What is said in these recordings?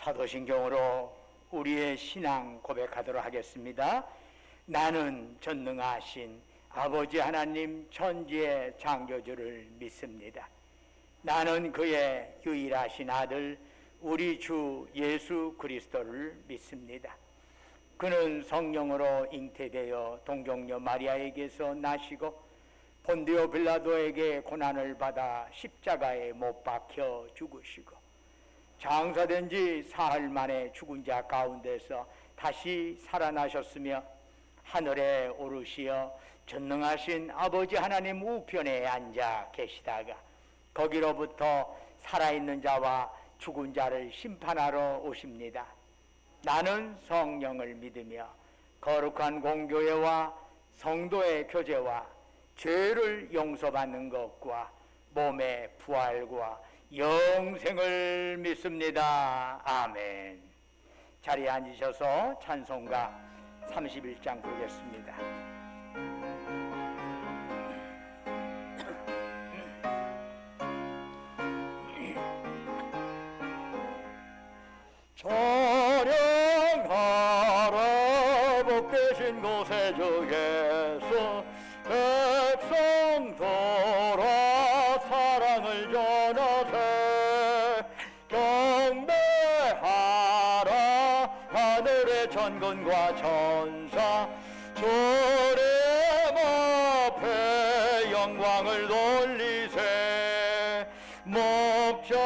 사도신경으로 우리의 신앙 고백하도록 하겠습니다. 나는 전능하신 아버지 하나님 천지의 창조주를 믿습니다. 나는 그의 유일하신 아들 우리 주 예수 그리스도를 믿습니다. 그는 성령으로 잉태되어 동정녀 마리아에게서 나시고 본디오 빌라도에게 고난을 받아 십자가에 못 박혀 죽으시고 장사된 지 사흘 만에 죽은 자 가운데서 다시 살아나셨으며 하늘에 오르시어 전능하신 아버지 하나님 우편에 앉아 계시다가 거기로부터 살아있는 자와 죽은 자를 심판하러 오십니다. 나는 성령을 믿으며 거룩한 공교회와 성도의 교제와 죄를 용서받는 것과 몸의 부활과 영생을 믿습니다. 아멘. 자리에 앉으셔서 찬송가 31장 부르겠습니다. 찬양하라 복되신 곳에 주 예수 백성 돌아 사랑을 전하세 경배하라 하늘의 천군과 천사 주님 앞에 영광을 돌리세 목자같이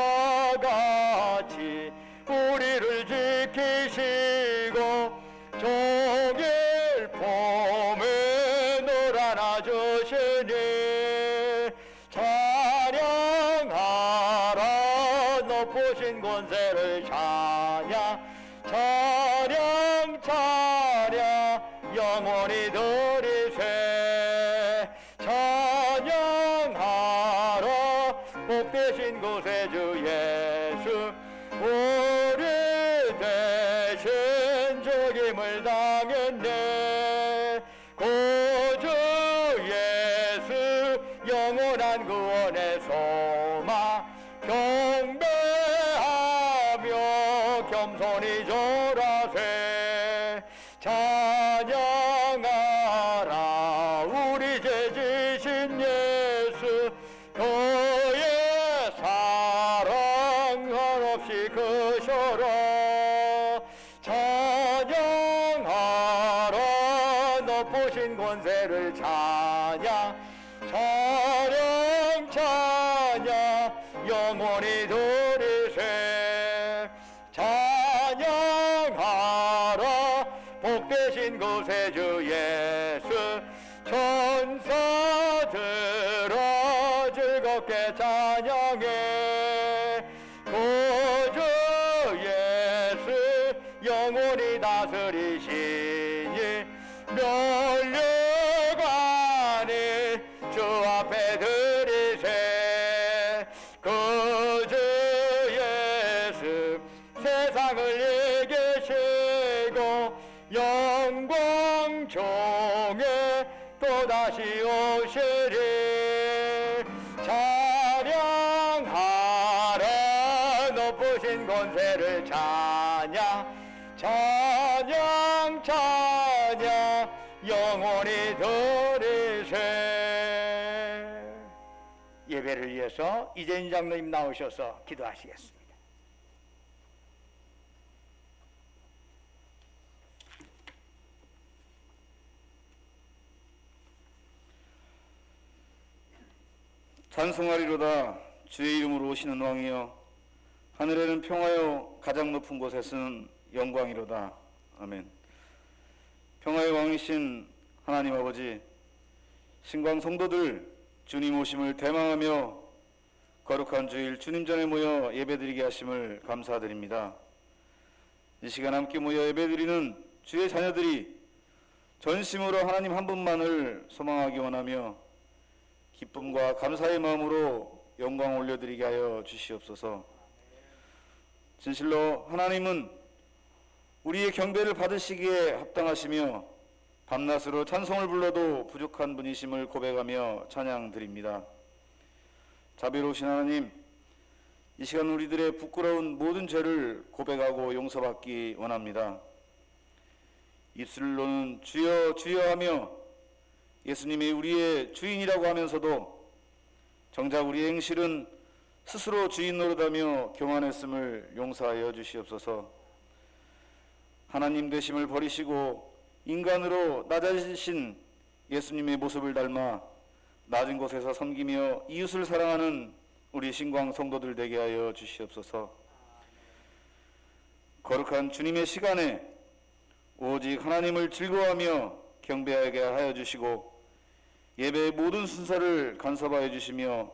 우리를 지키시고 종일 봄에 놀아나 주시니 찬양하라 높으신 권세를 찬양 찬양 찬양 영원히 드리세 찬양하라 복되신 곳에 주 예수 우리 대신 죽임을 당했네 구주 예수 영원한 구원의 소망 경배하며 겸손히 절하세 찬양하라 우리 죄 지신 예수 그의 사랑 한없이 크셔라 찬양하라 높으신 권세를 찬양 찬양 찬양 영원히 드리세 찬양하라 복되신 곳에 주 예수 천사들아 즐겁게 찬양해 구주 예수 영원히 다스리시니 멸류관이 주 앞에 드리세 구주 예수 세상을 이기시고 영광 종에 또다시 오시리 찬양하라 높으신 권세를 찬양 찬양 찬양 영원히 드리세 예배를 위해서 이재인 장로님 나오셔서 기도하시겠습니다. 찬송하리로다 주의 이름으로 오시는 왕이여 하늘에는 평화요 가장 높은 곳에서는 영광이로다. 아멘. 평화의 왕이신 하나님 아버지 신광 성도들 주님 오심을 대망하며 거룩한 주일 주님 전에 모여 예배드리게 하심을 감사드립니다. 이 시간 함께 모여 예배드리는 주의 자녀들이 전심으로 하나님 한 분만을 소망하기 원하며 기쁨과 감사의 마음으로 영광 올려드리게 하여 주시옵소서. 진실로 하나님은 우리의 경배를 받으시기에 합당하시며 밤낮으로 찬송을 불러도 부족한 분이심을 고백하며 찬양드립니다. 자비로우신 하나님, 이 시간 우리들의 부끄러운 모든 죄를 고백하고 용서받기 원합니다. 입술로는 주여 주여 하며 예수님이 우리의 주인이라고 하면서도 정작 우리의 행실은 스스로 주인 노릇하며 교만했음을 용서하여 주시옵소서. 하나님 되심을 버리시고 인간으로 낮아지신 예수님의 모습을 닮아 낮은 곳에서 섬기며 이웃을 사랑하는 우리 신광 성도들 되게 하여 주시옵소서. 거룩한 주님의 시간에 오직 하나님을 즐거워하며 경배하게 하여 주시고 예배의 모든 순서를 간섭하여 주시며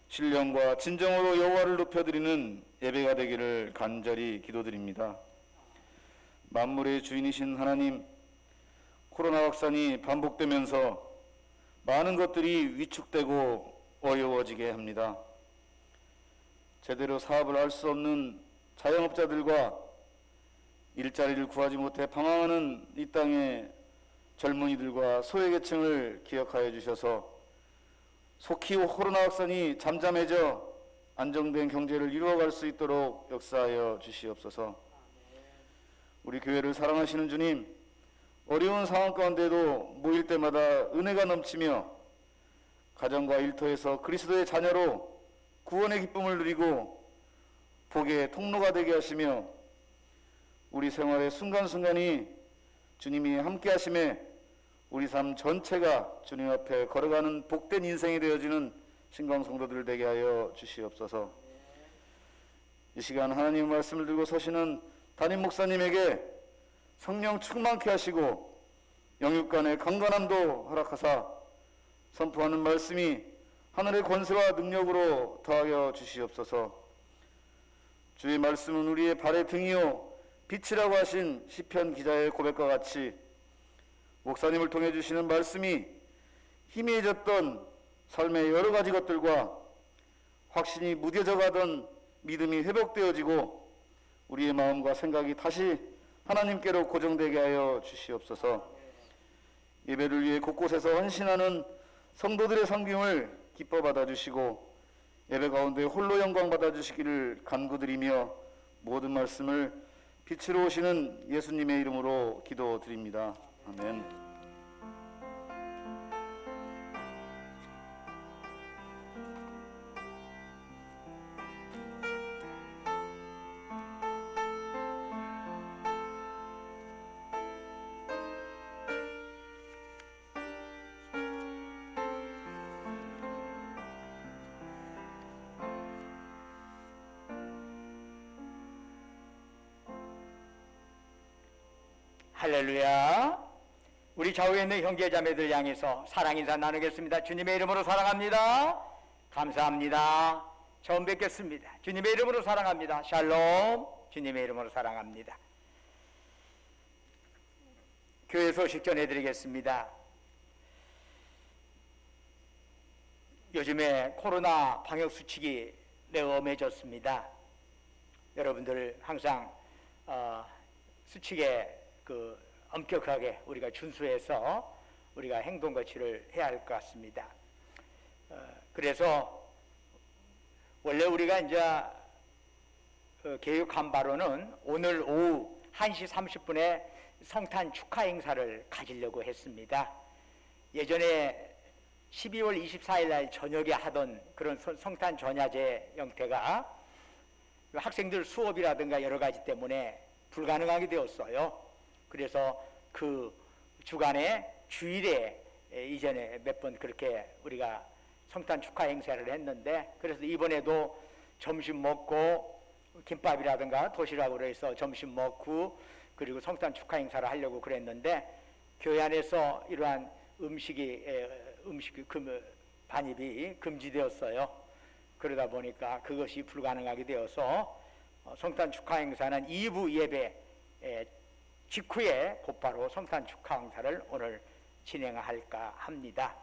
신령과 진정으로 여호와를 높여드리는 예배가 되기를 간절히 기도드립니다. 만물의 주인이신 하나님, 코로나 확산이 반복되면서 많은 것들이 위축되고 어려워지게 합니다. 제대로 사업을 할 수 없는 자영업자들과 일자리를 구하지 못해 방황하는 이 땅의 젊은이들과 소외계층을 기억하여 주셔서 속히 코로나 확산이 잠잠해져 안정된 경제를 이루어갈 수 있도록 역사하여 주시옵소서. 우리 교회를 사랑하시는 주님, 어려운 상황 가운데도 모일 때마다 은혜가 넘치며 가정과 일터에서 그리스도의 자녀로 구원의 기쁨을 누리고 복의 통로가 되게 하시며 우리 생활의 순간순간이 주님이 함께 하심에 우리 삶 전체가 주님 앞에 걸어가는 복된 인생이 되어지는 신광 성도들 되게 하여 주시옵소서. 이 시간 하나님의 말씀을 들고 서시는 담임 목사님에게 성령 충만케 하시고 영육간의 강건함도 허락하사 선포하는 말씀이 하늘의 권세와 능력으로 더하여 주시옵소서. 주의 말씀은 우리의 발의 등이요 빛이라고 하신 시편 기자의 고백과 같이 목사님을 통해 주시는 말씀이 희미해졌던 삶의 여러 가지 것들과 확신이 무뎌져 가던 믿음이 회복되어지고 우리의 마음과 생각이 다시 하나님께로 고정되게 하여 주시옵소서. 예배를 위해 곳곳에서 헌신하는 성도들의 섬김을 기뻐 받아주시고 예배 가운데 홀로 영광 받아주시기를 간구드리며 모든 말씀을 빛으로 오시는 예수님의 이름으로 기도드립니다. 아멘. 할렐루야. 우리 좌우에 있는 형제 자매들 향해서 사랑 인사 나누겠습니다. 주님의 이름으로 사랑합니다. 감사합니다. 처음 뵙겠습니다. 주님의 이름으로 사랑합니다. 샬롬. 주님의 이름으로 사랑합니다. 교회 소식 전해드리겠습니다. 요즘에 코로나 방역 수칙이 매우 엄해졌습니다. 여러분들 항상 수칙에 엄격하게 우리가 준수해서 우리가 행동 거치를 해야 할 것 같습니다. 그래서 원래 우리가 이제 계획한 바로는 오늘 오후 1시 30분에 성탄 축하 행사를 가지려고 했습니다. 예전에 12월 24일 날 저녁에 하던 그런 성탄 전야제 형태가 학생들 수업이라든가 여러 가지 때문에 불가능하게 되었어요. 그래서 그 주간에 주일에 이전에 몇 번 그렇게 우리가 성탄 축하 행사를 했는데, 그래서 이번에도 점심 먹고 김밥이라든가 도시락으로 해서 점심 먹고 그리고 성탄 축하 행사를 하려고 그랬는데 교회 안에서 이러한 음식 반입이 금지되었어요. 그러다 보니까 그것이 불가능하게 되어서 성탄 축하 행사는 2부 예배 직후에 곧바로 성탄 축하 행사를 오늘 진행할까 합니다.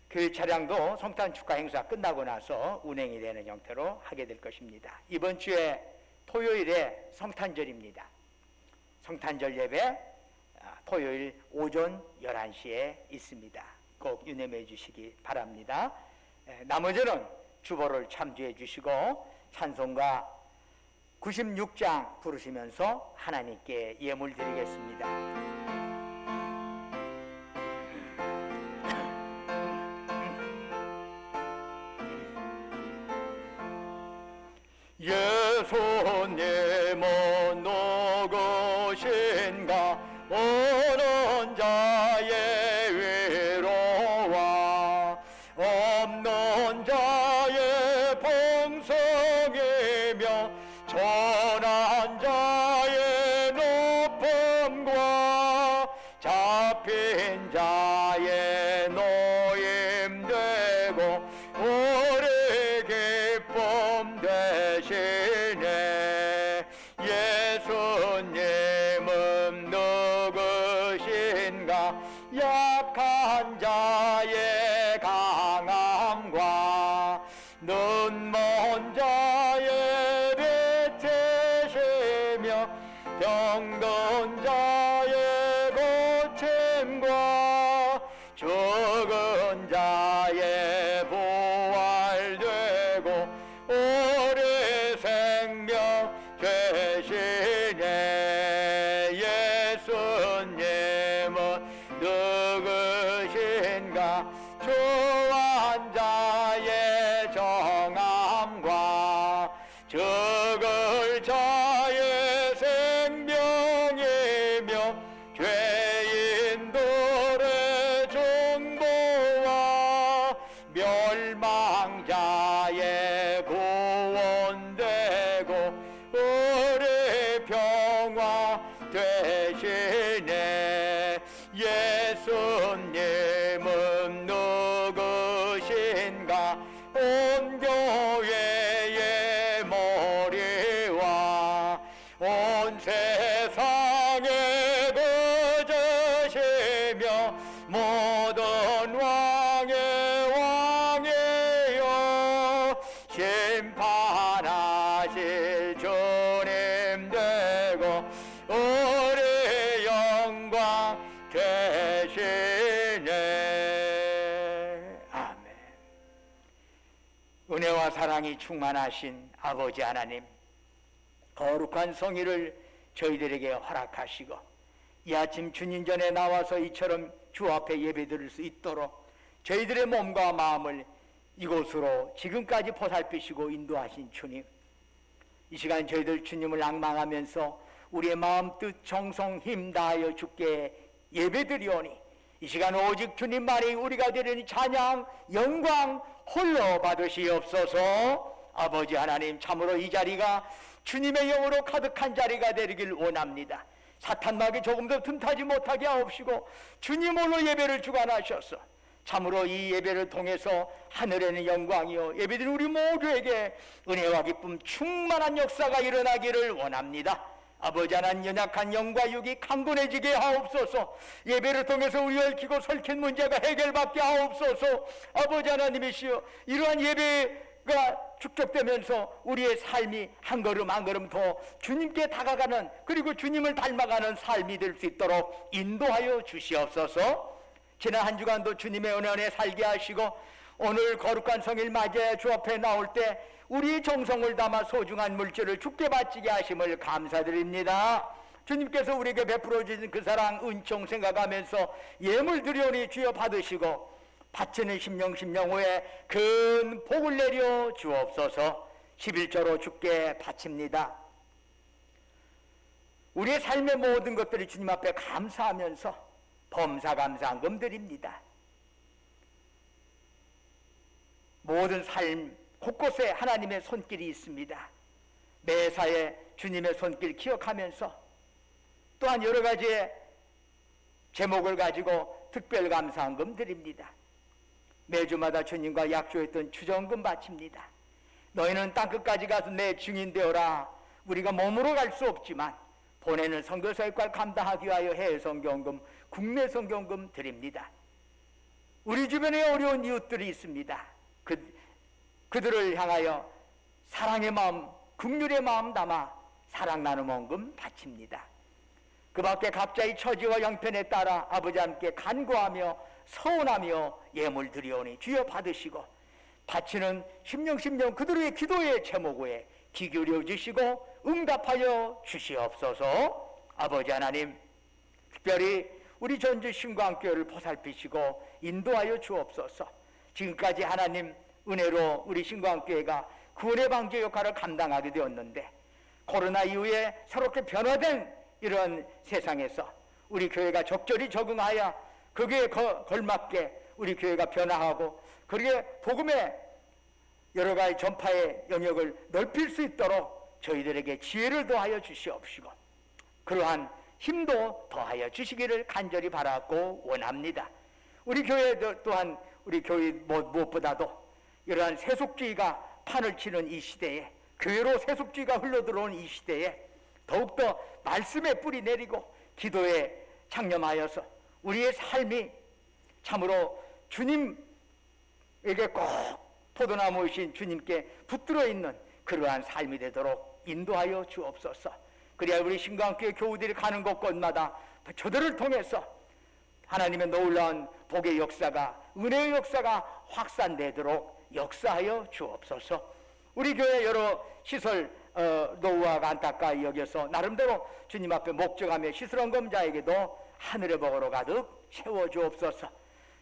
교회 차량도 성탄 축하 행사 끝나고 나서 운행이 되는 형태로 하게 될 것입니다. 이번 주에 토요일에 성탄절입니다. 성탄절 예배 토요일 오전 11시에 있습니다. 꼭 유념해 주시기 바랍니다. 나머지는 주보를 참조해 주시고 찬송가 96장 부르시면서 하나님께 예물 드리겠습니다. 예수님은 누구신가 오는 자의 위로와 없는 자의 풍성이며 전한 자의 높음과 잡힌 자의 노임되고 우리 기쁨 되시네. 예수님은 누구신가 약한 자의 강함과 눈먼 자의 빛이시며 병든 자의 고침과 죽은 자의 부활되고 우리 생명 되시네. 예수님은 누구신가 주한 자의 정함과 죽을 자의 생명이며 죄인들의 중보와 멸망자의 구원되고 우리 평화 되시네. 예수님은 누구신가 온 교회의 머리와 온 세상의 거저시며 모든 왕의 왕이여 심판하실 주님 되고 우리 영광 되시네. 아멘. 은혜와 사랑이 충만하신 아버지 하나님, 거룩한 성의를 저희들에게 허락하시고 이 아침 주님 전에 나와서 이처럼 주 앞에 예배드릴 수 있도록 저희들의 몸과 마음을 이곳으로 지금까지 보살피시고 인도하신 주님, 이 시간 저희들 주님을 앙망하면서 우리의 마음 뜻 정성 힘 다하여 주께 예배드리오니 이 시간 오직 주님만이 우리가 드리는 찬양 영광 홀로 받으시옵소서. 아버지 하나님, 참으로 이 자리가 주님의 영으로 가득한 자리가 되기를 원합니다. 사탄막이 조금도 틈타지 못하게 하옵시고 주님 홀로 예배를 주관하셔서 참으로 이 예배를 통해서 하늘에는 영광이요 예배드린 우리 모두에게 은혜와 기쁨 충만한 역사가 일어나기를 원합니다. 아버지 하나님, 연약한 영과 육이 강건해지게 하옵소서. 예배를 통해서 우리 얽히고 설킨 문제가 해결받게 하옵소서. 아버지 하나님이시여, 이러한 예배가 축적되면서 우리의 삶이 한 걸음 한 걸음 더 주님께 다가가는, 그리고 주님을 닮아가는 삶이 될 수 있도록 인도하여 주시옵소서. 지난 한 주간도 주님의 은혜 안에 살게 하시고 오늘 거룩한 성일 맞이해 주 앞에 나올 때 우리의 정성을 담아 소중한 물질을 주께 바치게 하심을 감사드립니다. 주님께서 우리에게 베풀어 주신 그 사랑 은총 생각하면서 예물 드리오니 주여 받으시고 바치는 심령 후에 큰 복을 내려 주옵소서. 11조로 주께 바칩니다. 우리의 삶의 모든 것들이 주님 앞에 감사하면서 범사감사한금 드립니다. 모든 삶 곳곳에 하나님의 손길이 있습니다. 매사에 주님의 손길 기억하면서 또한 여러 가지의 제목을 가지고 특별 감사한금 드립니다. 매주마다 주님과 약조했던 주정금 바칩니다. 너희는 땅끝까지 가서 내 증인 되어라. 우리가 몸으로 갈 수 없지만 보내는 선교사역과 감당하기 위하여 해외 선교금, 국내 선교금 드립니다. 우리 주변에 어려운 이웃들이 있습니다. 그들을 향하여 사랑의 마음, 긍휼의 마음 담아 사랑 나눔 헌금 바칩니다. 그 밖에 각자의 처지와 형편에 따라 아버지 함께 간구하며 서운하며 예물 드리오니 주여 받으시고 바치는 심령 그들의 기도의 제목 외에 귀 기울여 주시고 응답하여 주시옵소서. 아버지 하나님, 특별히 우리 전주 신광교회를 보살피시고 인도하여 주옵소서. 지금까지 하나님 은혜로 우리 신광교회가 구원의 방주 역할을 감당하게 되었는데, 코로나 이후에 새롭게 변화된 이런 세상에서 우리 교회가 적절히 적응하여 거기에 걸맞게 우리 교회가 변화하고 그렇게 복음의 여러 가지 전파의 영역을 넓힐 수 있도록 저희들에게 지혜를 더하여 주시옵시고 그러한 힘도 더하여 주시기를 간절히 바라고 원합니다. 우리 교회 또한 우리 교회 무엇보다도 이러한 세속주의가 판을 치는 이 시대에, 교회로 세속주의가 흘러들어오는 이 시대에 더욱더 말씀에 뿌리 내리고 기도에 창념하여서 우리의 삶이 참으로 주님에게 꼭 포도나무이신 주님께 붙들어 있는 그러한 삶이 되도록 인도하여 주옵소서. 그래야 우리 신광교회 교우들이 가는 곳곳마다 저들을 통해서 하나님의 놀라운 복의 역사가, 은혜의 역사가 확산되도록 역사하여 주옵소서. 우리 교회 여러 시설 노후화가 안타까이 여겨서 나름대로 주님 앞에 목적하며 시설한 검자에게도 하늘의 복으로 가득 채워주옵소서.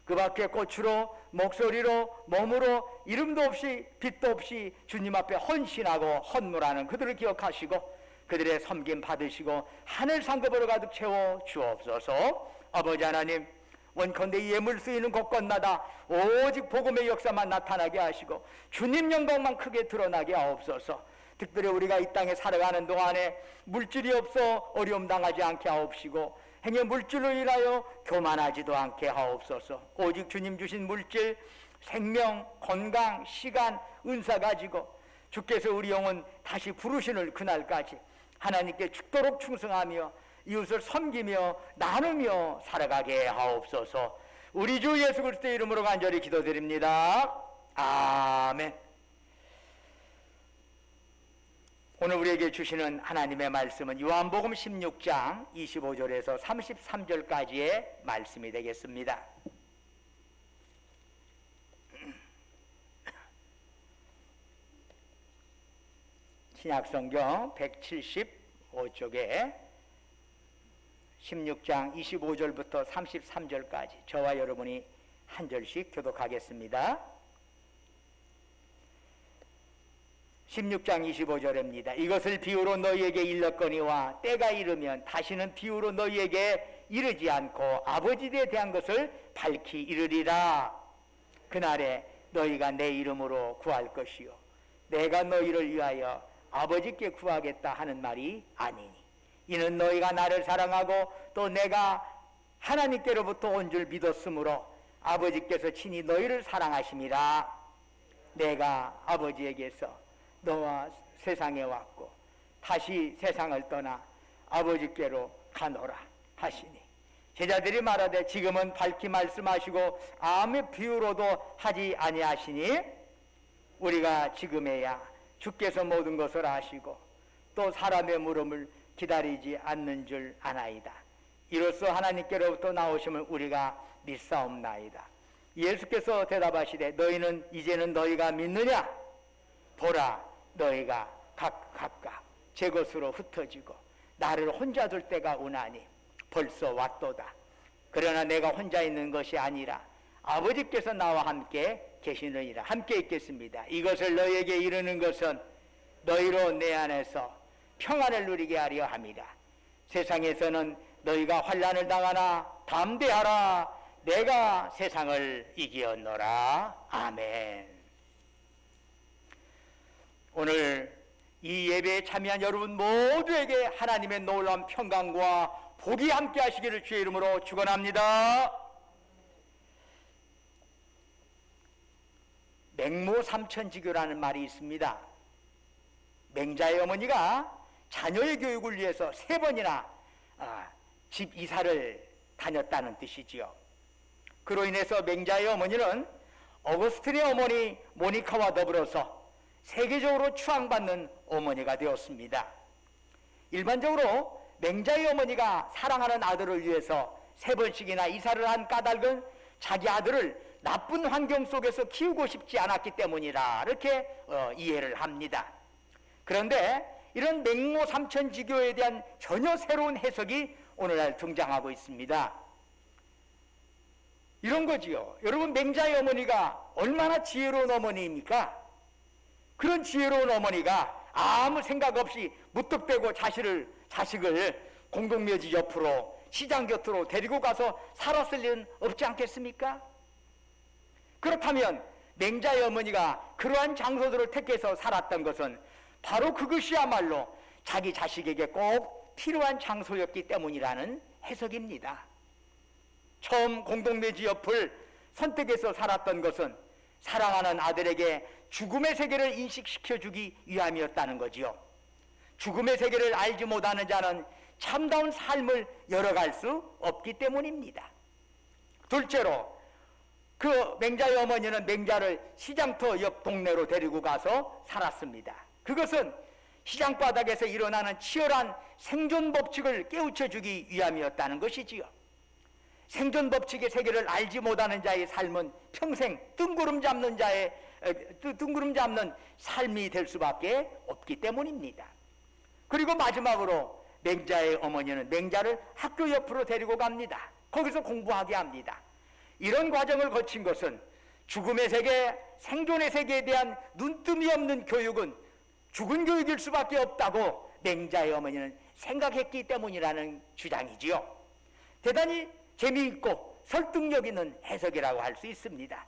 그 밖에 꽃으로, 목소리로, 몸으로 이름도 없이 빛도 없이 주님 앞에 헌신하고 헌물하는 그들을 기억하시고 그들의 섬김 받으시고 하늘 상급으로 가득 채워 주옵소서. 아버지 하나님, 원컨대 예물 쓰이는 곳곳마다 오직 복음의 역사만 나타나게 하시고 주님 영광만 크게 드러나게 하옵소서. 특별히 우리가 이 땅에 살아가는 동안에 물질이 없어 어려움 당하지 않게 하옵시고 행여 물질로 인하여 교만하지도 않게 하옵소서. 오직 주님 주신 물질, 생명, 건강, 시간, 은사 가지고 주께서 우리 영혼 다시 부르시는 그날까지 하나님께 죽도록 충성하며 이웃을 섬기며 나누며 살아가게 하옵소서. 우리 주 예수 그리스도의 이름으로 간절히 기도드립니다. 아멘. 오늘 우리에게 주시는 하나님의 말씀은 요한복음 16장 25절에서 33절까지의 말씀이 되겠습니다. 신약성경 175쪽에 16장 25절부터 33절까지 저와 여러분이 한 절씩 교독하겠습니다. 16장 25절입니다. 이것을 비유로 너희에게 일렀거니와 때가 이르면 다시는 비유로 너희에게 이르지 않고 아버지에 대한 것을 밝히 이르리라. 그날에 너희가 내 이름으로 구할 것이요 내가 너희를 위하여 아버지께 구하겠다 하는 말이 아니니 이는 너희가 나를 사랑하고 또 내가 하나님께로부터 온 줄 믿었으므로 아버지께서 친히 너희를 사랑하심이라. 내가 아버지에게서 너와 세상에 왔고 다시 세상을 떠나 아버지께로 가노라 하시니 제자들이 말하되 지금은 밝히 말씀하시고 아무 비유로도 하지 아니하시니 우리가 지금에야 주께서 모든 것을 아시고 또 사람의 물음을 기다리지 않는 줄 아나이다. 이로써 하나님께로부터 나오심을 우리가 믿사옵나이다. 예수께서 대답하시되 너희는 이제는 너희가 믿느냐? 보라 너희가 각각 제 것으로 흩어지고 나를 혼자 둘 때가 오나니 벌써 왔도다. 그러나 내가 혼자 있는 것이 아니라 아버지께서 나와 함께 계시느니라. 함께 있겠습니다. 이것을 너희에게 이르는 것은 너희로 내 안에서 평안을 누리게 하려 함이라. 세상에서는 너희가 환난을 당하나 담대하라. 내가 세상을 이기었노라. 아멘. 오늘 이 예배에 참여한 여러분 모두에게 하나님의 놀라운 평강과 복이 함께 하시기를 주의 이름으로 축원합니다. 맹모삼천지교라는 말이 있습니다. 맹자의 어머니가 자녀의 교육을 위해서 3번이나 집 이사를 다녔다는 뜻이지요. 그로 인해서 맹자의 어머니는 어거스틴의 어머니 모니카와 더불어서 세계적으로 추앙받는 어머니가 되었습니다. 일반적으로 맹자의 어머니가 사랑하는 아들을 위해서 3번씩이나 이사를 한 까닭은 자기 아들을 나쁜 환경 속에서 키우고 싶지 않았기 때문이라 이렇게 이해를 합니다. 그런데 이런 맹모 삼천지교에 대한 전혀 새로운 해석이 오늘날 등장하고 있습니다. 이런 거지요. 여러분, 맹자의 어머니가 얼마나 지혜로운 어머니입니까? 그런 지혜로운 어머니가 아무 생각 없이 무턱대고 자식을 공동묘지 옆으로 시장 곁으로 데리고 가서 살았을 일은 없지 않겠습니까? 그렇다면 맹자의 어머니가 그러한 장소들을 택해서 살았던 것은 바로 그것이야말로 자기 자식에게 꼭 필요한 장소였기 때문이라는 해석입니다. 처음 공동묘지 옆을 선택해서 살았던 것은 사랑하는 아들에게 죽음의 세계를 인식시켜주기 위함이었다는 거지요. 죽음의 세계를 알지 못하는 자는 참다운 삶을 열어갈 수 없기 때문입니다. 둘째로 그 맹자의 어머니는 맹자를 시장터 옆 동네로 데리고 가서 살았습니다. 그것은 시장 바닥에서 일어나는 치열한 생존 법칙을 깨우쳐주기 위함이었다는 것이지요. 생존 법칙의 세계를 알지 못하는 자의 삶은 평생 뜬구름 잡는 삶이 될 수밖에 없기 때문입니다. 그리고 마지막으로 맹자의 어머니는 맹자를 학교 옆으로 데리고 갑니다. 거기서 공부하게 합니다. 이런 과정을 거친 것은 죽음의 세계, 생존의 세계에 대한 눈뜸이 없는 교육은 죽은 교육일 수밖에 없다고 맹자의 어머니는 생각했기 때문이라는 주장이지요. 대단히 재미있고 설득력 있는 해석이라고 할 수 있습니다.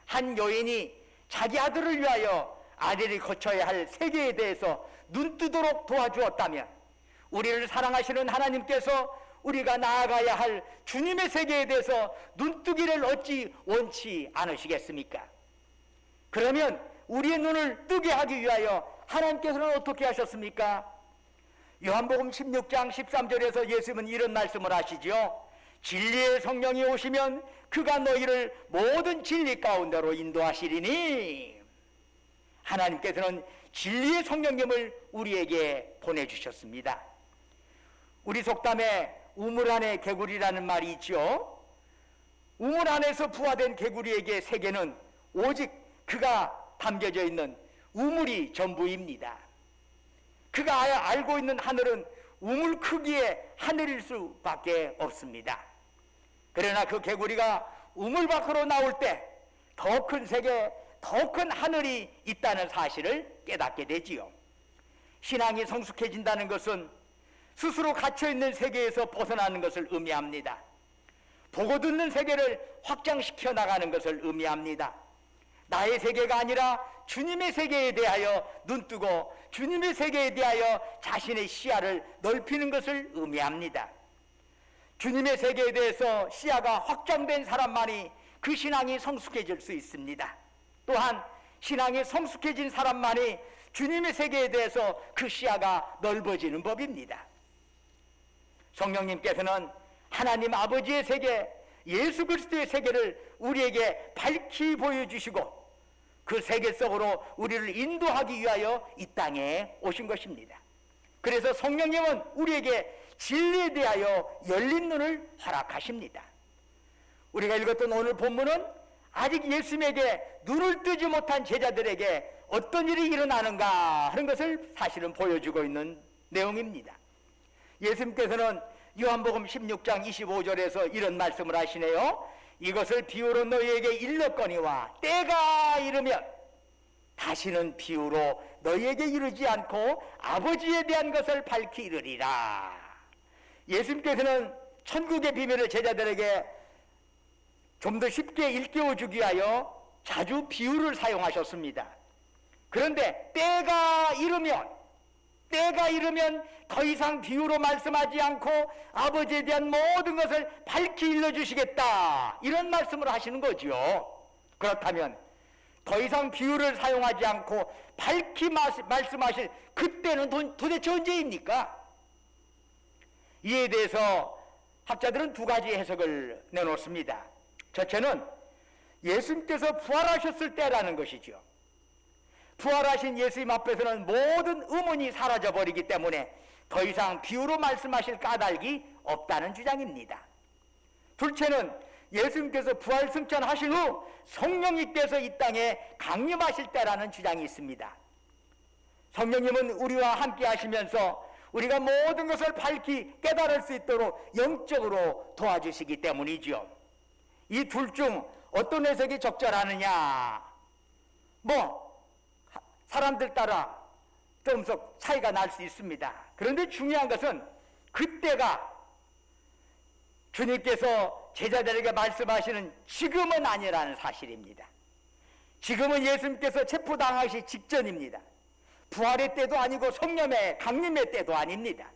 한 여인이 자기 아들을 위하여 아들이 거쳐야 할 세계에 대해서 눈뜨도록 도와주었다면 우리를 사랑하시는 하나님께서 우리가 나아가야 할 주님의 세계에 대해서 눈뜨기를 어찌 원치 않으시겠습니까? 그러면 우리의 눈을 뜨게 하기 위하여 하나님께서는 어떻게 하셨습니까? 요한복음 16장 13절에서 예수님은 이런 말씀을 하시죠. 진리의 성령이 오시면 그가 너희를 모든 진리 가운데로 인도하시리니, 하나님께서는 진리의 성령님을 우리에게 보내주셨습니다. 우리 속담에 우물 안에 개구리라는 말이 있죠. 우물 안에서 부화된 개구리에게 세계는 오직 그가 담겨져 있는 우물이 전부입니다. 그가 알고 있는 하늘은 우물 크기의 하늘일 수밖에 없습니다. 그러나 그 개구리가 우물 밖으로 나올 때 더 큰 세계, 더 큰 하늘이 있다는 사실을 깨닫게 되지요. 신앙이 성숙해진다는 것은 스스로 갇혀있는 세계에서 벗어나는 것을 의미합니다. 보고 듣는 세계를 확장시켜 나가는 것을 의미합니다. 나의 세계가 아니라 주님의 세계에 대하여 눈뜨고 주님의 세계에 대하여 자신의 시야를 넓히는 것을 의미합니다. 주님의 세계에 대해서 시야가 확장된 사람만이 그 신앙이 성숙해질 수 있습니다. 또한 신앙이 성숙해진 사람만이 주님의 세계에 대해서 그 시야가 넓어지는 법입니다. 성령님께서는 하나님 아버지의 세계, 예수 그리스도의 세계를 우리에게 밝히 보여주시고 그 세계 속으로 우리를 인도하기 위하여 이 땅에 오신 것입니다. 그래서 성령님은 우리에게 진리에 대하여 열린 눈을 허락하십니다. 우리가 읽었던 오늘 본문은 아직 예수님에게 눈을 뜨지 못한 제자들에게 어떤 일이 일어나는가 하는 것을 사실은 보여주고 있는 내용입니다. 예수님께서는 요한복음 16장 25절에서 이런 말씀을 하시네요. 이것을 비유로 너희에게 일렀거니와 때가 이르면 다시는 비유로 너희에게 이르지 않고 아버지에 대한 것을 밝히 이르리라. 예수님께서는 천국의 비밀을 제자들에게 좀 더 쉽게 일깨워 주기 위하여 자주 비유를 사용하셨습니다. 그런데 때가 이르면 더 이상 비유로 말씀하지 않고 아버지에 대한 모든 것을 밝히 일러주시겠다, 이런 말씀을 하시는 거지요. 그렇다면 더 이상 비유를 사용하지 않고 밝히 말씀하실 그때는 도대체 언제입니까? 이에 대해서 학자들은 두 가지 해석을 내놓습니다. 첫째는 예수님께서 부활하셨을 때라는 것이죠. 부활하신 예수님 앞에서는 모든 의문이 사라져버리기 때문에 더 이상 비유로 말씀하실 까닭이 없다는 주장입니다. 둘째는 예수님께서 부활 승천하신 후 성령님께서 이 땅에 강림하실 때라는 주장이 있습니다. 성령님은 우리와 함께 하시면서 우리가 모든 것을 밝히 깨달을 수 있도록 영적으로 도와주시기 때문이지요. 이 둘 중 어떤 해석이 적절하느냐, 사람들 따라 조금씩 차이가 날 수 있습니다. 그런데 중요한 것은 그때가 주님께서 제자들에게 말씀하시는 지금은 아니라는 사실입니다. 지금은 예수님께서 체포당하시 직전입니다. 부활의 때도 아니고 성령의 강림의 때도 아닙니다.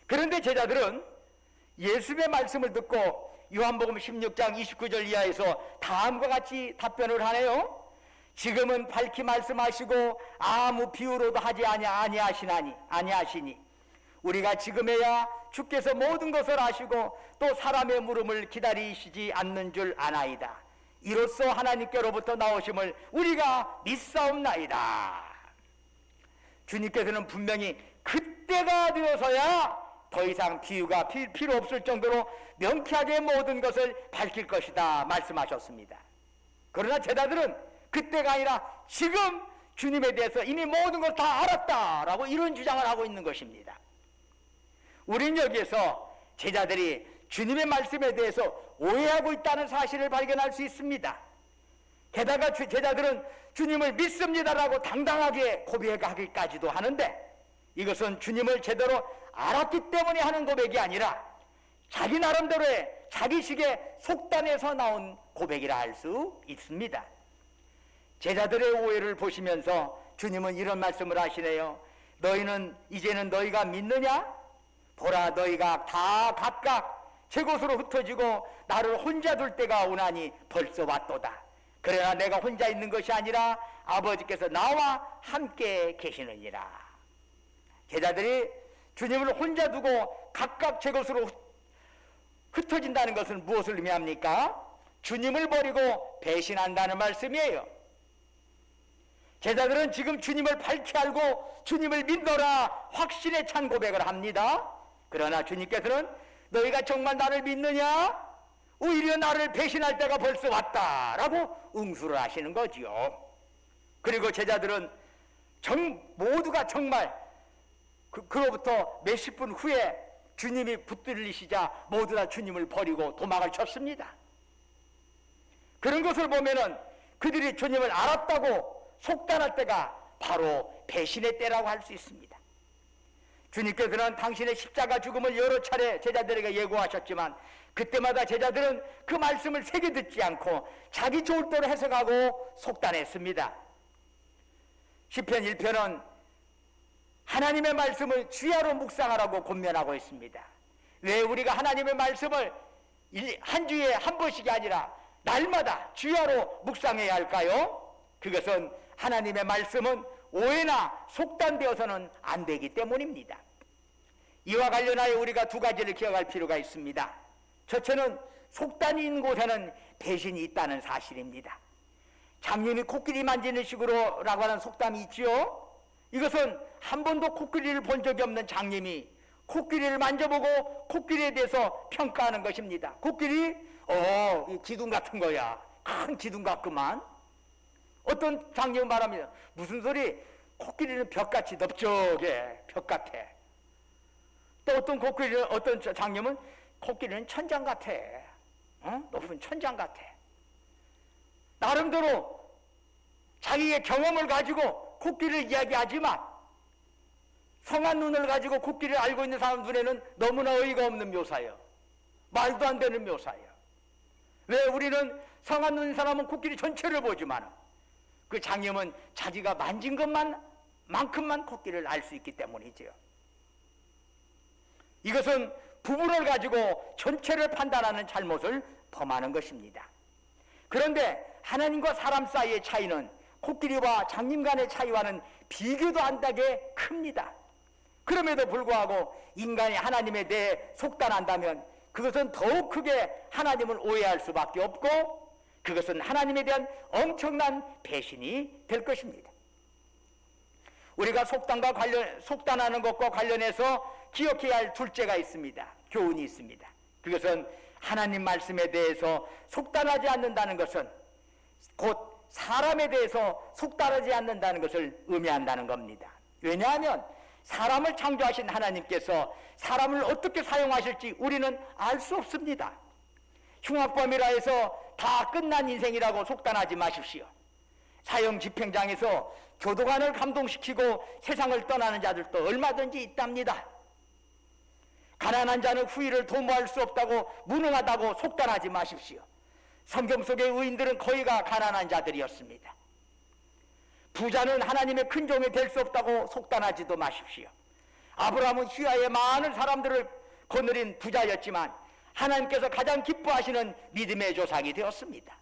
그런데 제자들은 예수의 말씀을 듣고 요한복음 16장 29절 이하에서 다음과 같이 답변을 하네요. 지금은 밝히 말씀하시고 아무 비유로도 하지 아니하시니 우리가 지금에야 주께서 모든 것을 아시고 또 사람의 물음을 기다리시지 않는 줄 아나이다. 이로써 하나님께로부터 나오심을 우리가 믿사옵나이다. 주님께서는 분명히 그때가 되어서야 더 이상 비유가 필요 없을 정도로 명쾌하게 모든 것을 밝힐 것이다 말씀하셨습니다. 그러나 제자들은 그때가 아니라 지금 주님에 대해서 이미 모든 걸 다 알았다라고 이런 주장을 하고 있는 것입니다. 우리는 여기에서 제자들이 주님의 말씀에 대해서 오해하고 있다는 사실을 발견할 수 있습니다. 게다가 제자들은 주님을 믿습니다라고 당당하게 고백하기까지도 하는데, 이것은 주님을 제대로 알았기 때문에 하는 고백이 아니라 자기 나름대로의 자기식의 속단에서 나온 고백이라 할 수 있습니다. 제자들의 오해를 보시면서 주님은 이런 말씀을 하시네요. 너희는 이제는 너희가 믿느냐? 보라, 너희가 다 각각 제 곳으로 흩어지고 나를 혼자 둘 때가 오나니 벌써 왔도다. 그러나 내가 혼자 있는 것이 아니라 아버지께서 나와 함께 계시느니라. 제자들이 주님을 혼자 두고 각각 제 곳으로 흩어진다는 것은 무엇을 의미합니까? 주님을 버리고 배신한다는 말씀이에요. 제자들은 지금 주님을 밝히 알고 주님을 믿노라 확신에 찬 고백을 합니다. 그러나 주님께서는 너희가 정말 나를 믿느냐? 오히려 나를 배신할 때가 벌써 왔다라고 응수를 하시는 거지요. 그리고 제자들은 모두가 정말 그로부터 몇십 분 후에 주님이 붙들리시자 모두 다 주님을 버리고 도망을 쳤습니다. 그런 것을 보면은 그들이 주님을 알았다고 속단할 때가 바로 배신의 때라고 할 수 있습니다. 주님께서는 당신의 십자가 죽음을 여러 차례 제자들에게 예고하셨지만 그때마다 제자들은 그 말씀을 새겨 듣지 않고 자기 좋을 대로 해석하고 속단했습니다. 시편 1편은 하나님의 말씀을 주야로 묵상하라고 권면하고 있습니다. 왜 우리가 하나님의 말씀을 한 주에 한 번씩이 아니라 날마다 주야로 묵상해야 할까요? 그것은 하나님의 말씀은 오해나 속단되어서는 안 되기 때문입니다. 이와 관련하여 우리가 두 가지를 기억할 필요가 있습니다. 첫째는 속단이 있는 곳에는 배신이 있다는 사실입니다. 장님이 코끼리 만지는 식으로라고 하는 속담이 있지요. 이것은 한 번도 코끼리를 본 적이 없는 장님이 코끼리를 만져보고 코끼리에 대해서 평가하는 것입니다. 코끼리? 이 기둥 같은 거야. 큰 기둥 같구만. 어떤 장님은 말합니다. 무슨 소리? 코끼리는 벽같이 넓적해. 벽 같아. 또 어떤 장님은 코끼리는 천장 같아. 높은 천장 같아. 나름대로 자기의 경험을 가지고 코끼리를 이야기하지만 성한 눈을 가지고 코끼리를 알고 있는 사람 눈에는 너무나 어이가 없는 묘사예요. 말도 안 되는 묘사예요. 왜 우리는 성한 눈인 사람은 코끼리 전체를 보지만 그 장님은 자기가 만진 것만큼만 코끼리를 알 수 있기 때문이지요. 이것은 부분을 가지고 전체를 판단하는 잘못을 범하는 것입니다. 그런데 하나님과 사람 사이의 차이는 코끼리와 장님 간의 차이와는 비교도 안 되게 큽니다. 그럼에도 불구하고 인간이 하나님에 대해 속단한다면 그것은 더욱 크게 하나님을 오해할 수밖에 없고 그것은 하나님에 대한 엄청난 배신이 될 것입니다. 우리가 속단하는 것과 관련해서 기억해야 할 둘째가 있습니다. 교훈이 있습니다. 그것은 하나님 말씀에 대해서 속단하지 않는다는 것은 곧 사람에 대해서 속단하지 않는다는 것을 의미한다는 겁니다. 왜냐하면 사람을 창조하신 하나님께서 사람을 어떻게 사용하실지 우리는 알 수 없습니다. 흉악범이라 해서 다 끝난 인생이라고 속단하지 마십시오. 사형 집행장에서 교도관을 감동시키고 세상을 떠나는 자들도 얼마든지 있답니다. 가난한 자는 후일을 도모할 수 없다고 무능하다고 속단하지 마십시오. 성경 속의 의인들은 거의가 가난한 자들이었습니다. 부자는 하나님의 큰 종이 될 수 없다고 속단하지도 마십시오. 아브라함은 휘하에 많은 사람들을 거느린 부자였지만 하나님께서 가장 기뻐하시는 믿음의 조상이 되었습니다.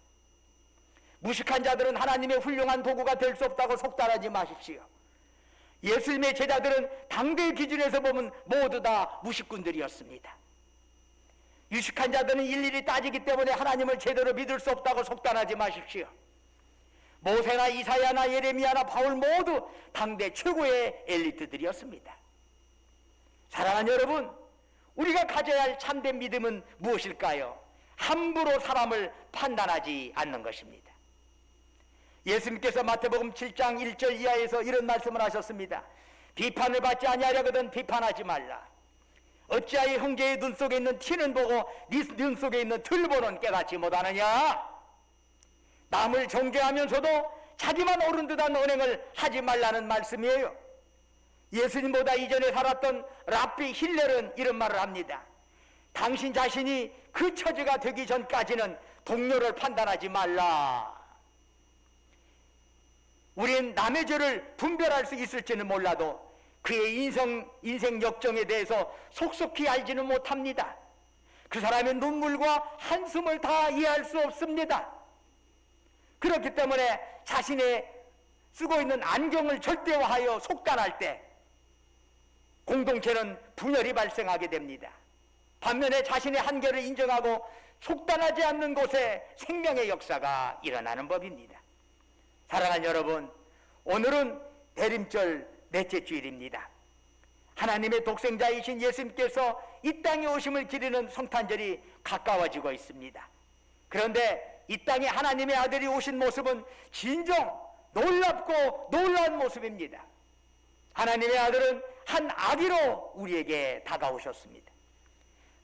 무식한 자들은 하나님의 훌륭한 도구가 될 수 없다고 속단하지 마십시오. 예수님의 제자들은 당대의 기준에서 보면 모두 다 무식꾼들이었습니다. 유식한 자들은 일일이 따지기 때문에 하나님을 제대로 믿을 수 없다고 속단하지 마십시오. 모세나 이사야나 예레미야나 바울 모두 당대 최고의 엘리트들이었습니다. 사랑하는 여러분, 우리가 가져야 할 참된 믿음은 무엇일까요? 함부로 사람을 판단하지 않는 것입니다. 예수님께서 마태복음 7장 1절 이하에서 이런 말씀을 하셨습니다. 비판을 받지 아니하려거든 비판하지 말라. 어찌하여 형제의 눈 속에 있는 티는 보고 네 눈 속에 있는 틀보는 깨닫지 못하느냐? 남을 정죄하면서도 자기만 옳은 듯한 언행을 하지 말라는 말씀이에요. 예수님보다 이전에 살았던 랍비 힐렐은 이런 말을 합니다. 당신 자신이 그 처지가 되기 전까지는 동료를 판단하지 말라. 우린 남의 죄를 분별할 수 있을지는 몰라도 그의 인생 역정에 대해서 속속히 알지는 못합니다. 그 사람의 눈물과 한숨을 다 이해할 수 없습니다. 그렇기 때문에 자신의 쓰고 있는 안경을 절대화하여 속단할 때 공동체는 분열이 발생하게 됩니다. 반면에 자신의 한계를 인정하고 속단하지 않는 곳에 생명의 역사가 일어나는 법입니다. 사랑하는 여러분, 오늘은 대림절 넷째 주일입니다. 하나님의 독생자이신 예수님께서 이 땅에 오심을 기리는 성탄절이 가까워지고 있습니다. 그런데 이 땅에 하나님의 아들이 오신 모습은 진정 놀랍고 놀라운 모습입니다. 하나님의 아들은 한 아기로 우리에게 다가오셨습니다.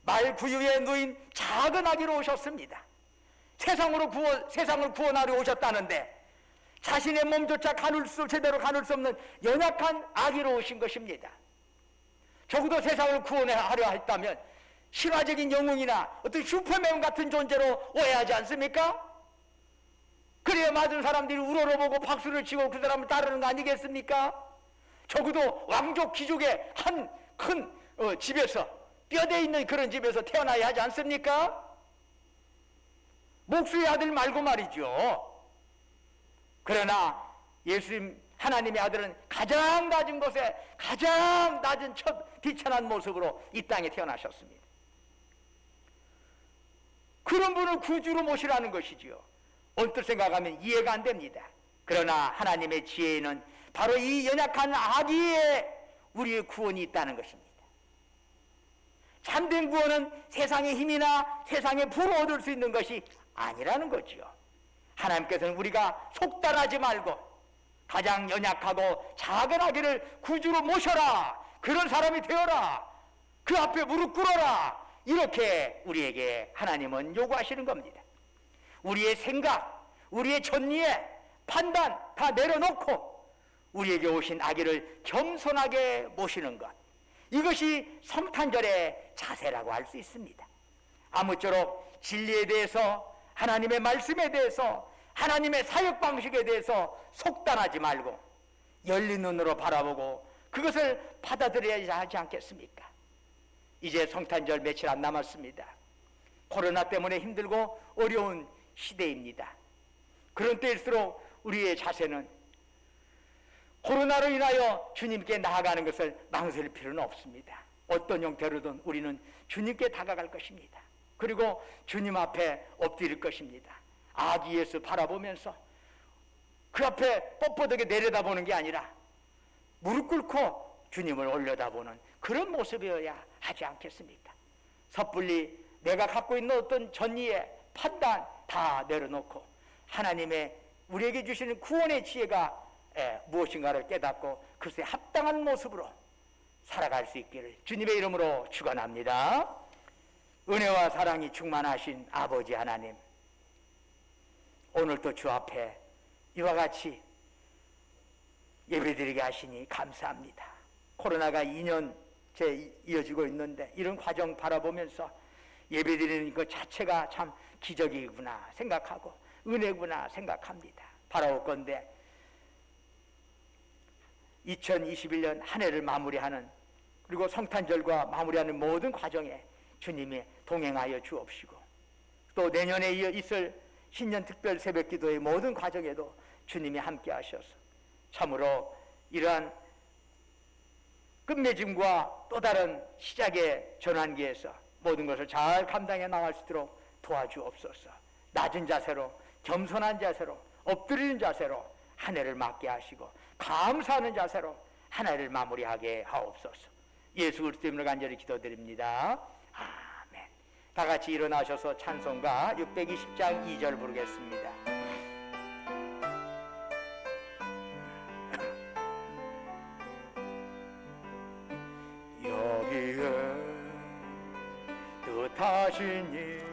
말구유에 누인 작은 아기로 오셨습니다. 세상을 구원하려 오셨다는데 자신의 몸조차 제대로 가눌 수 없는 연약한 아기로 오신 것입니다. 적어도 세상을 구원하려 했다면 신화적인 영웅이나 어떤 슈퍼맨 같은 존재로 오해하지 않습니까? 그래야 많은 사람들이 우러러보고 박수를 치고 그 사람을 따르는 거 아니겠습니까? 적어도 왕족 귀족의 한 큰 집에서 뼈대 있는 그런 집에서 태어나야 하지 않습니까? 목수의 아들 말고 말이죠. 그러나 예수님 하나님의 아들은 가장 낮은 곳에 가장 낮은 비천한 모습으로 이 땅에 태어나셨습니다. 그런 분을 구주로 모시라는 것이지요. 언뜻 생각하면 이해가 안 됩니다. 그러나 하나님의 지혜에는 바로 이 연약한 아기에 우리의 구원이 있다는 것입니다. 참된 구원은 세상의 힘이나 세상의 부로 얻을 수 있는 것이 아니라는 거지요. 하나님께서는 우리가 속단하지 말고 가장 연약하고 작은 아기를 구주로 모셔라. 그런 사람이 되어라. 그 앞에 무릎 꿇어라. 이렇게 우리에게 하나님은 요구하시는 겁니다. 우리의 생각, 우리의 전리에 판단 다 내려놓고 우리에게 오신 아기를 겸손하게 모시는 것, 이것이 성탄절의 자세라고 할 수 있습니다. 아무쪼록 진리에 대해서, 하나님의 말씀에 대해서, 하나님의 사역 방식에 대해서 속단하지 말고 열린 눈으로 바라보고 그것을 받아들여야 하지 않겠습니까? 이제 성탄절 며칠 안 남았습니다. 코로나 때문에 힘들고 어려운 시대입니다. 그런 때일수록 우리의 자세는 코로나로 인하여 주님께 나아가는 것을 망설일 필요는 없습니다. 어떤 형태로든 우리는 주님께 다가갈 것입니다. 그리고 주님 앞에 엎드릴 것입니다. 아기 예수 바라보면서 그 앞에 뻣뻣하게 내려다보는 게 아니라 무릎 꿇고 주님을 올려다보는 그런 모습이어야 하지 않겠습니까? 섣불리 내가 갖고 있는 어떤 전의의 판단 다 내려놓고 하나님의 우리에게 주시는 구원의 지혜가 무엇인가를 깨닫고 그것에 합당한 모습으로 살아갈 수 있기를 주님의 이름으로 축원합니다. 은혜와 사랑이 충만하신 아버지 하나님, 오늘도 주 앞에 이와 같이 예배드리게 하시니 감사합니다. 코로나가 2년째 이어지고 있는데 이런 과정 바라보면서 예배드리는 것 자체가 참 기적이구나 생각하고 은혜구나 생각합니다. 바라올 건데 2021년 한 해를 마무리하는 그리고 성탄절과 마무리하는 모든 과정에 주님이 동행하여 주옵시고 또 내년에 있을 신년 특별 새벽 기도의 모든 과정에도 주님이 함께 하셔서 참으로 이러한 끝맺음과 또 다른 시작의 전환기에서 모든 것을 잘 감당해 나갈 수 있도록 도와주옵소서. 낮은 자세로 겸손한 자세로 엎드리는 자세로 한 해를 맞게 하시고 감사하는 자세로 한 해를 마무리하게 하옵소서. 예수 그리스도 이름으로 간절히 기도드립니다. 아멘. 다 같이 일어나셔서 찬송가 620장 2절 부르겠습니다. 여기에 뜻하신 일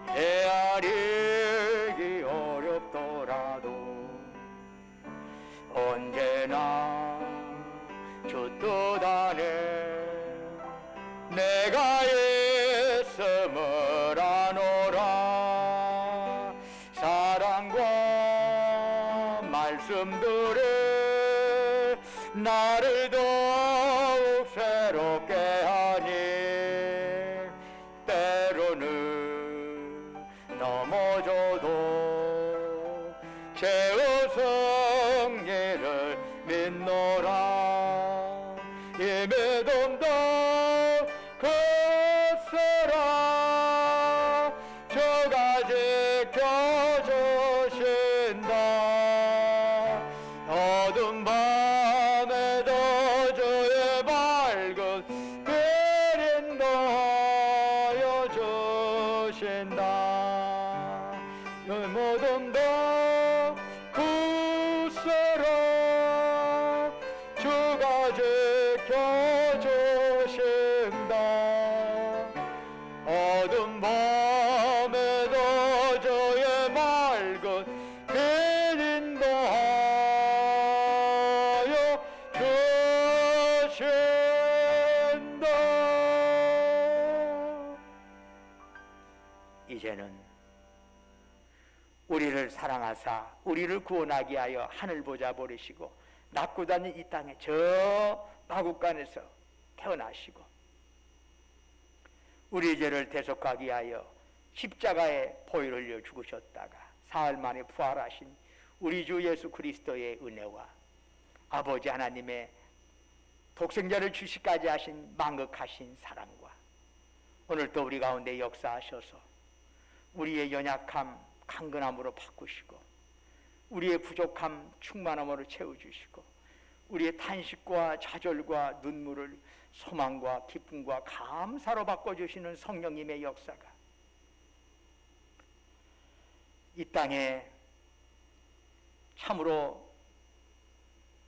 헤아리기 어렵더라도 언제나 주 뜻 안에 내가 있음을 아노라. 사랑과 말씀들이 나를 더욱 새롭게 하니 때로는 넘어져도 죄의 승리를 믿노라. 이미 좀더 굳세라. 주가 지켜주신다. 어두운 밤에도 주의 밝은 빛 인도하여 주신다. 이 모든 다 굳세라. 주가 지켜주신다. 어두운 밤에도 주의 맑은 빛 인도하여 주신다. 이제는 우리를 사랑하사 우리를 구원하게 하여 하늘 보좌 버리시고 낮고 닿는 이 땅에 저 마국간에서 태어나시고 우리의 죄를 대속하기 위하여 십자가에 보혈을 흘려 죽으셨다가 사흘 만에 부활하신 우리 주 예수 그리스도의 은혜와 아버지 하나님의 독생자를 주시까지 하신 망극하신 사랑과 오늘 또 우리 가운데 역사하셔서 우리의 연약함 강건함으로 바꾸시고 우리의 부족함 충만함으로 채워주시고 우리의 탄식과 좌절과 눈물을 소망과 기쁨과 감사로 바꿔주시는 성령님의 역사가 이 땅에 참으로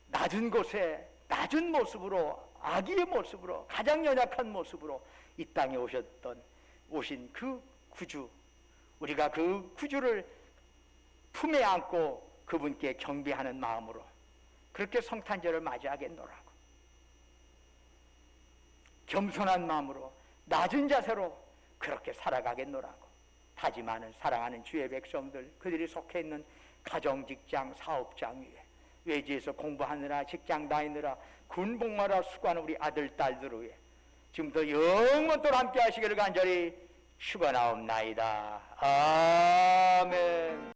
낮은 곳에 낮은 모습으로 아기의 모습으로 가장 연약한 모습으로 이 땅에 오신 그 구주, 우리가 그 구주를 품에 안고 그분께 경배하는 마음으로 그렇게 성탄절을 맞이하겠노라고 겸손한 마음으로 낮은 자세로 그렇게 살아가겠노라고 다짐하는 사랑하는 주의 백성들, 그들이 속해 있는 가정, 직장, 사업장 위에 외지에서 공부하느라 직장 다니느라 군복무하라 수고하는 우리 아들, 딸들 위해 지금부터 영원토록 함께 하시기를 간절히 축원하옵나이다. 아멘.